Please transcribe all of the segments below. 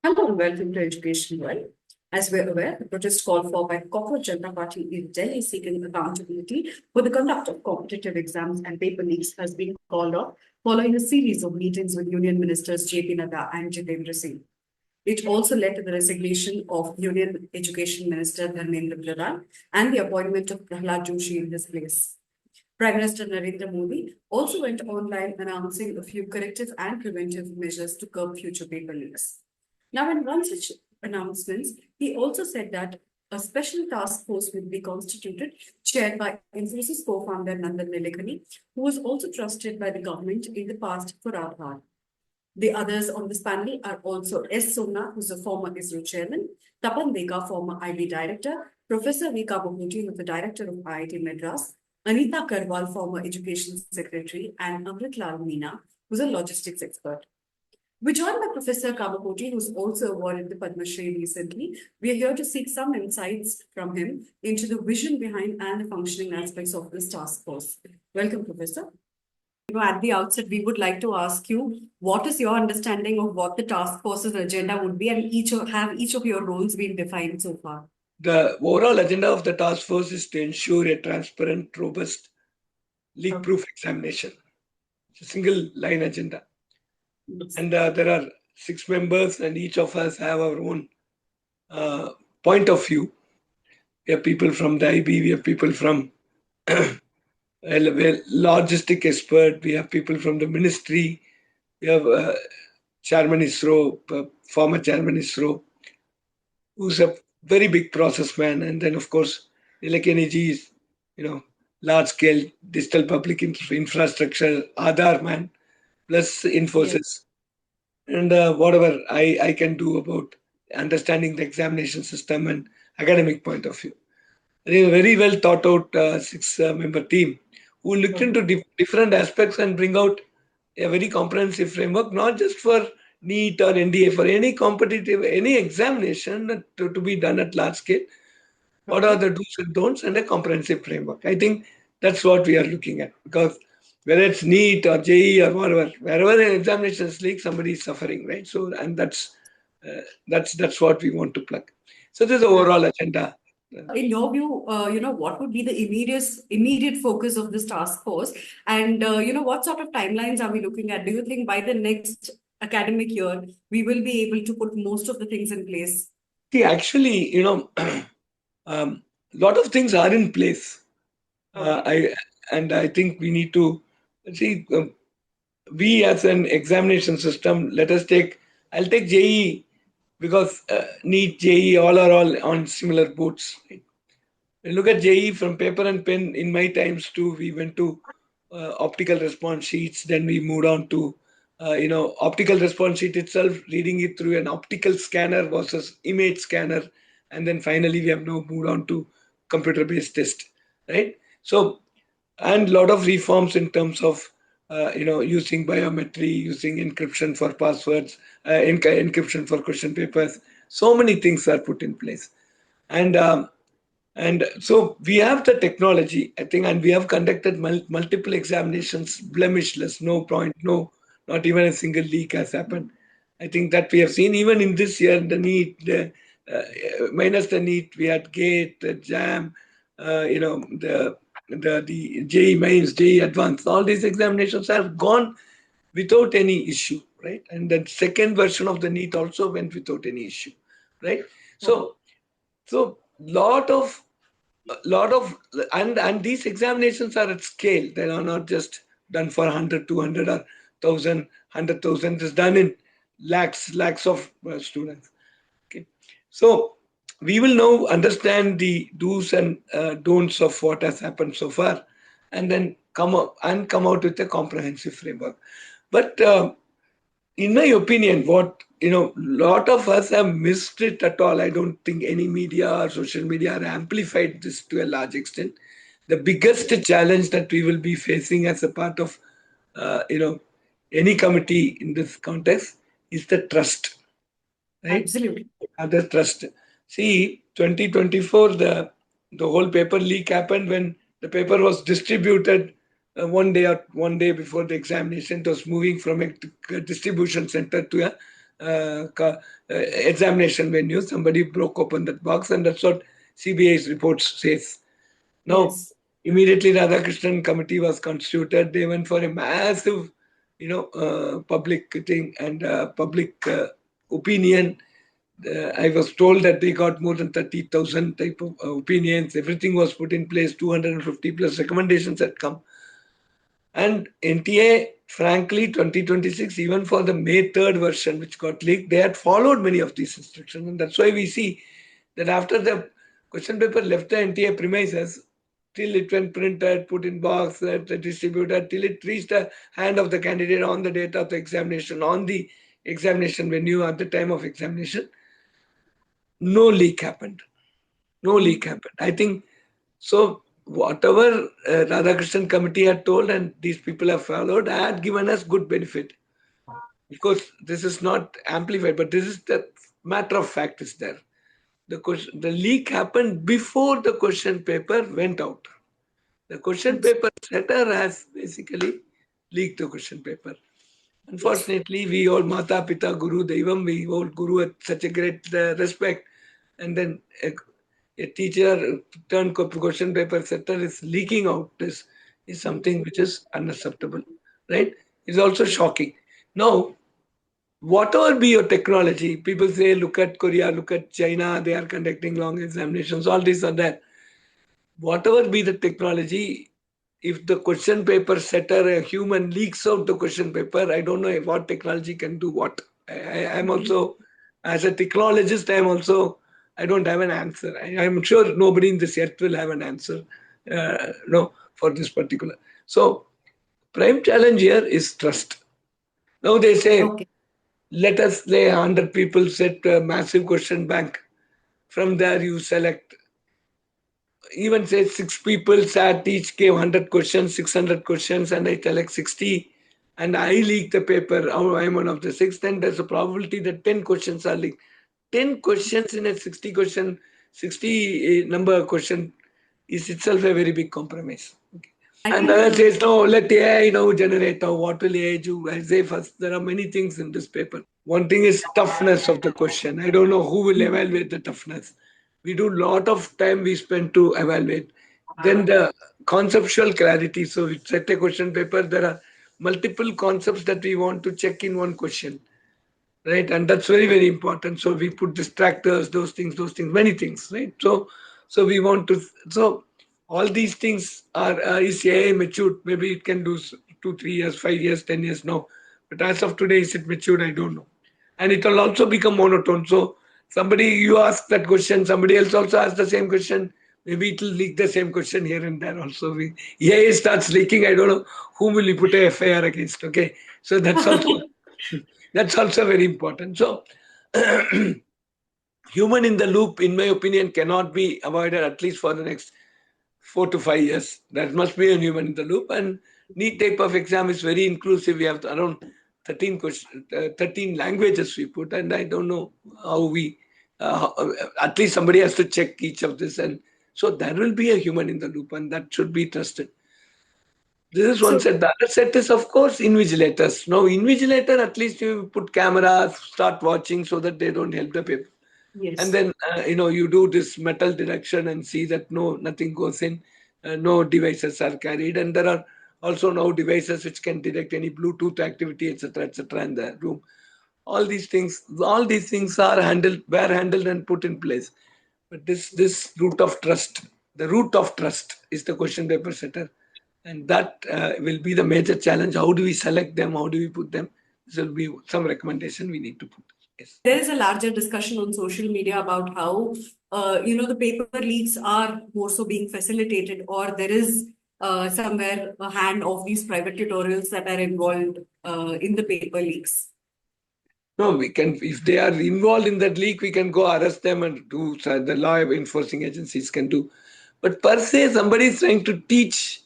Hello and welcome to Education World. As we're aware, the protest called for by Corporate Janata Party in Delhi seeking accountability for the conduct of competitive exams and paper leaks has been called off following a series of meetings with Union Ministers J.P. Nadda and Jitendra Singh. It also led to the resignation of Union Education Minister Dharmendra Pradhan and the appointment of Prahlad Joshi in his place. Prime Minister Narendra Modi also went online announcing a few corrective and preventive measures to curb future paper leaks. Now, in one such announcements, he also said that a special task force will be constituted, chaired by Infosys co-founder Nandan Nilekani, who was also trusted by the government in the past for Aadhaar. The others on this panel are also S. Somna, who's a former ISRO chairman, Tapan Deka, former IB director, Professor V. Kamakoti, who's the director of IIT Madras, Anita Karwal, former education secretary, and Amrit Lal Meena, who's a logistics expert. We're joined by Professor Kamakoti, who's also awarded the Padma Shri recently. We are here to seek some insights from him into the vision behind and the functioning aspects of this task force. Welcome, Professor. At the outset, we would like to ask you, what is your understanding of what the task force's agenda would be, and each of your roles been defined so far? The overall agenda of the task force is to ensure a transparent, robust, leak-proof examination. It's a single line agenda. And there are 6 members, and each of us have our own point of view. We have people from the IB, we have people from logistic expert, we have people from the ministry, we have Chairman ISRO, former Chairman ISRO, who's a very big process man, and then of course Nilekani ji is, large scale digital public infrastructure Aadhaar man, plus Infosys. Yes. And whatever I can do about understanding the examination system and academic point of view. A very well thought out 6-member team who looked into different aspects and bring out a very comprehensive framework, not just for NEET or NDA, for any competitive, any examination to be done at large scale. What are the do's and don'ts, and a comprehensive framework? I think that's what we are looking at, because whether it's NEET or JEE or whatever, wherever an examination is leaked, somebody is suffering, right? So, and that's what we want to plug. So this is the overall agenda. In your view, what would be the immediate focus of this task force, and what sort of timelines are we looking at? Do you think by the next academic year we will be able to put most of the things in place? See, actually, lot of things are in place. I think we need to see. We as an examination system, I'll take JEE, because NEET, JEE, all are on similar boats. Right? Look at JEE from paper and pen. In my times too, we went to optical response sheets. Then we moved on to optical response sheet itself, reading it through an optical scanner versus image scanner, and then finally we have now moved on to computer-based test, right? So, and a lot of reforms in terms of using biometry, using encryption for passwords, encryption for question papers. So many things are put in place, and so we have the technology, I think, and we have conducted multiple examinations blemishless, not even a single leak has happened. I think that we have seen even in this year, the NEET, minus the NEET, we had GATE, the JAM, the JEE Mains, JEE Advanced. All these examinations have gone without any issue, right? And the second version of the NEET also went without any issue, right? So lot of and these examinations are at scale. They are not just done for 100, 200 or 1,000, 100,000. It's done in lakhs of students. Okay, so we will now understand the do's and don'ts of what has happened so far, and then come out with a comprehensive framework. But in my opinion, lot of us have missed it at all. I don't think any media or social media have amplified this to a large extent. The biggest challenge that we will be facing as a part of, any committee in this context is the trust, right? Absolutely. The trust. See, 2024, the whole paper leak happened when the paper was distributed one day before the examination. It was moving from a distribution center to a examination venue. Somebody broke open that box, and that's what CBI's report says. Now, Yes. immediately Radhakrishnan committee was constituted. They went for a massive, public thing and public opinion. I was told that they got more than 30,000 type of opinions. Everything was put in place. 250 plus recommendations had come. And NTA, frankly, 2026, even for the May 3rd version, which got leaked, they had followed many of these instructions. And that's why we see that after the question paper left the NTA premises, till it went printed, put in box, distributed, till it reached the hand of the candidate on the date of the examination, on the examination venue at the time of examination, no leak happened. No leak happened. I think so. Whatever Radhakrishnan committee had told and these people have followed had given us good benefit. Of course, this is not amplified, but this is the matter of fact is there. The leak happened before the question paper went out. The question Yes. paper setter has basically leaked the question paper. Unfortunately, we all Mata, Pita, Guru, Devam, we hold Guru at such a great respect. And then a teacher turned question paper setter is leaking out. This is something which is unacceptable, right? It's also shocking. Now, whatever be your technology, people say, look at Korea, look at China, they are conducting long examinations, all this or that. Whatever be the technology, if the question paper setter, a human leaks out the question paper, I don't know what technology can do what. I'm also, as a technologist, I don't have an answer. I'm sure nobody in this earth will have an answer, no, for this particular. So, prime challenge here is trust. Now they say, Okay. let us lay 100 people, set a massive question bank. From there, you select, even say 6 people sat, each gave 100 questions, 600 questions, and I select 60, and I leak the paper. Oh, I'm one of the six. Then there's a probability that 10 questions are leaked. 10 questions in a 60 question, 60 number question is itself a very big compromise. Okay. I And think other says, no, let AI now generate. Or what will AI do? I say first, there are many things in this paper. One thing is toughness of the question. I don't know who will evaluate the toughness. We do lot of time we spend to evaluate. Then the conceptual clarity. So we set a question paper. There are multiple concepts that we want to check in one question, right? And that's very very important. So we put distractors, those things, many things, right? So we want to. So all these things are is AI matured? Maybe it can do 2 3 years, 5 years, 10 years now. But as of today, is it matured? I don't know. And it will also become monotone. So somebody you ask that question, somebody else also asks the same question. Maybe it will leak the same question here and there also. AI starts leaking. I don't know whom will you put a FIR against. Okay, so that's also that's also very important. So human in the loop, in my opinion, cannot be avoided at least for the next 4 to 5 years. There must be a human in the loop. And neat type of exam is very inclusive. We have around 13 languages we put, and I don't know how we. At least somebody has to check each of this, and so there will be a human in the loop, and that should be trusted. This is one So, set. The other set is, of course, invigilators. Now, invigilator, at least you put cameras, start watching so that they don't help the people. And yes. then, you do this metal detection and see that no, nothing goes in, no devices are carried. And there are also now devices which can detect any Bluetooth activity, etc., in the room. All these things were handled and put in place. But this root of trust, the root of trust is the question paper setter, and that will be the major challenge. How do we select them? How do we put them? This will be some recommendation we need to put. Yes. There is a larger discussion on social media about how, the paper leaks are more so being facilitated, or there is somewhere a hand of these private tutorials that are involved in the paper leaks. No, we can, if they are involved in that leak, we can go arrest them and do, so the law enforcing agencies can do. But per se, somebody is trying to teach.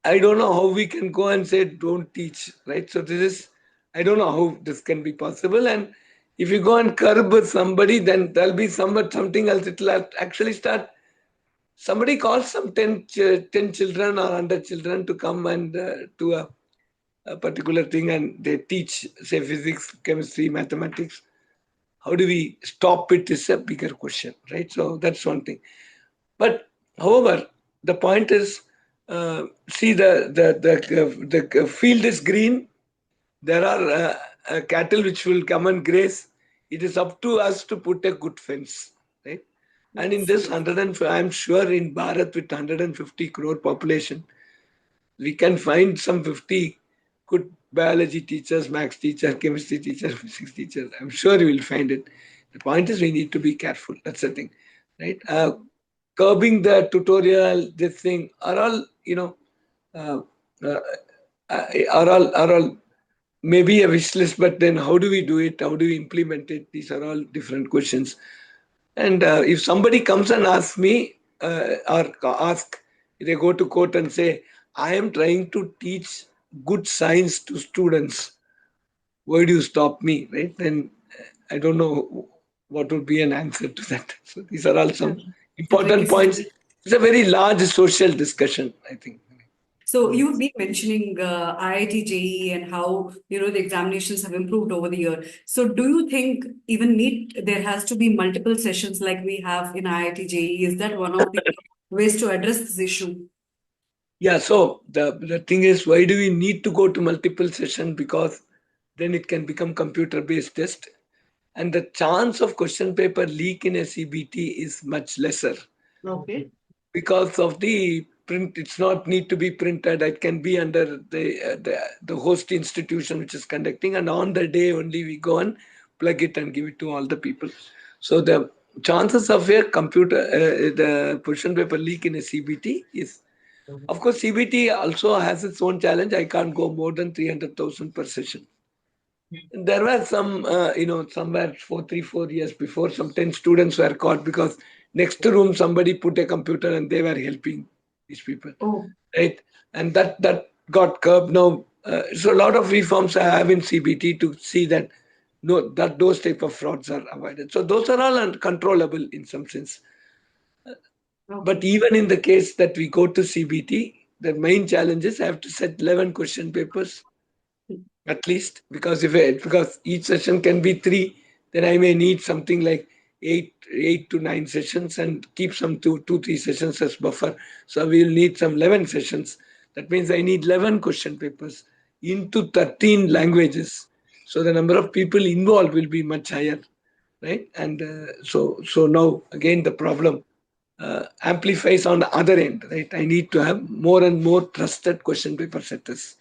I don't know how we can go and say, don't teach, right? So this is, I don't know how this can be possible. And if you go and curb somebody, then there'll be something else. It will actually start. Somebody calls some 10 children or 100 children to come and to a a particular thing and they teach, say, physics, chemistry, mathematics. How do we stop it is a bigger question, right? So that's one thing. But however, the point is, see the field is green. There are cattle which will come and graze. It is up to us to put a good fence, right? And in Yes. this 100, I'm sure in Bharat with 150 crore population, we can find some 50 good biology teachers, maths teacher, chemistry teacher, physics teachers. I'm sure you will find it. The point is we need to be careful. That's the thing, right? Curbing the tutorial, this thing are all, uh, uh, are all maybe a wish list, but then how do we do it? How do we implement it? These are all different questions. And if somebody comes and asks me, or ask, they go to court and say, I am trying to teach good science to students. Why do you stop me? Right? Then I don't know what would be an answer to that. So these are all Yeah. some It's a tricky important points. situation. It's a very large social discussion, I think. So you've been mentioning IIT JEE and how the examinations have improved over the year. So do you think even there has to be multiple sessions like we have in IIT JEE? Is that one of the ways to address this issue? Yeah, so the thing is, why do we need to go to multiple session? Because then it can become computer-based test, and the chance of question paper leak in a CBT is much lesser Okay. because of the print. It's not need to be printed. It can be under the host institution which is conducting, and on the day only we go and plug it and give it to all the people. So the chances of a the question paper leak in a CBT is, of course, CBT also has its own challenge. I can't go more than 300,000 per session. There were some, somewhere 4 years before, some 10 students were caught because next to room somebody put a computer and they were helping these people, Oh, right? And that got curbed now. So a lot of reforms I have in CBT to see that no, that those type of frauds are avoided. So those are all uncontrollable in some sense. But okay. even in the case that we go to CBT, the main challenge is I have to set 11 question papers at least, because each session can be three, then I may need something like eight to nine sessions and keep some two, 3 sessions as buffer. So we'll need some 11 sessions. That means I need 11 question papers into 13 languages. So the number of people involved will be much higher, right? And so now again the problem amplifies on the other end, right? I need to have more and more trusted question paper setters,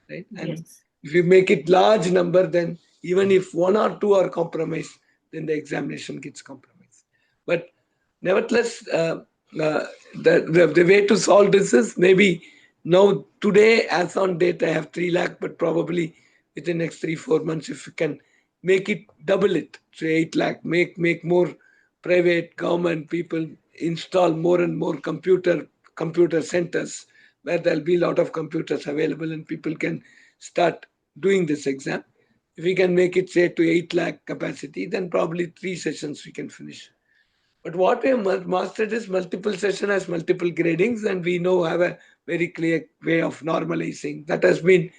right? And Yes. if you make it large number, then even if one or two are compromised, then the examination gets compromised. But nevertheless, the way to solve this is maybe now today, as on date, I have 3 lakh, but probably within the next 3-4 months, if you can make it double it, say 8 lakh, make more private government people install more and more computer centers where there'll be a lot of computers available and people can start doing this exam. If we can make it say to 8 lakh capacity, then probably 3 sessions we can finish. But what we have mastered is multiple session has multiple gradings, and we know have a very clear way of normalizing that has been,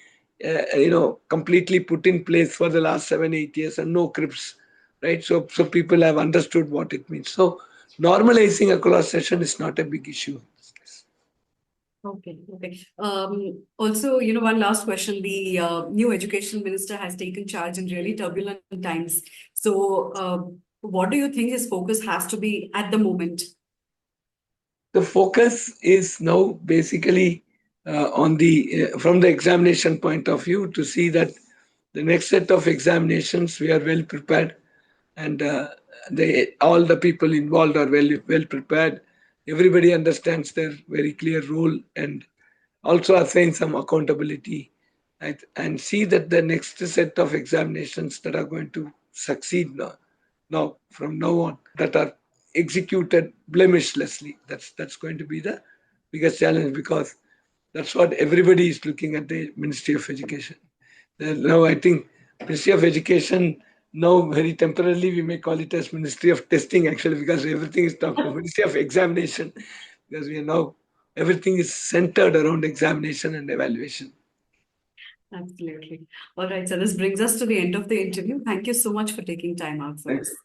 completely put in place for the last 7-8 years, and no crips, right? So people have understood what it means. So normalizing across session is not a big issue in this case. Okay, okay. Also, one last question. The new education minister has taken charge in really turbulent times. So, what do you think his focus has to be at the moment? The focus is now basically on the from the examination point of view to see that the next set of examinations we are well prepared, and all the people involved are well prepared. Everybody understands their very clear role and also assign some accountability, right? And see that the next set of examinations that are going to succeed now from now on, that are executed blemishlessly. That's going to be the biggest challenge, because that's what everybody is looking at the Ministry of Education. Now I think Ministry of Education, now very temporarily we may call it as Ministry of Testing actually, because everything is talked about Ministry of Examination, because we are now everything is centered around examination and evaluation. Absolutely. All right. So this brings us to the end of the interview. Thank you so much for taking time out for Thank us. you.